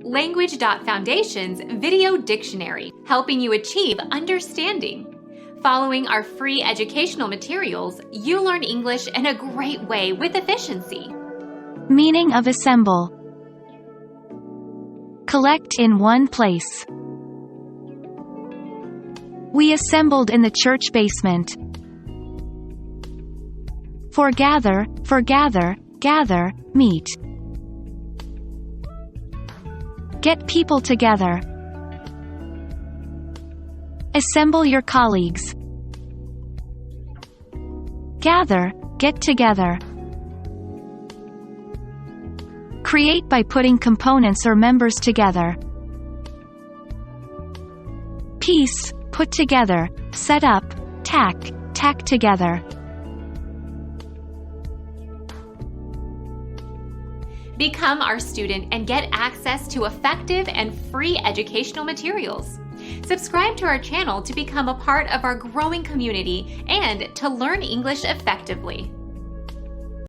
Language.Foundation's Video Dictionary, helping you achieve understanding. Following our free educational materials, you learn English in a great way with efficiency. Meaning of assemble. Collect in one place. We assembled in the church basement. Foregather, gather, meet. Get people together. Assemble your colleagues. Gather, get together. Create by putting components or members together. Piece, put together, set up, tack together. Become our student and get access to effective and free educational materials. Subscribe to our channel to become a part of our growing community and to learn English effectively.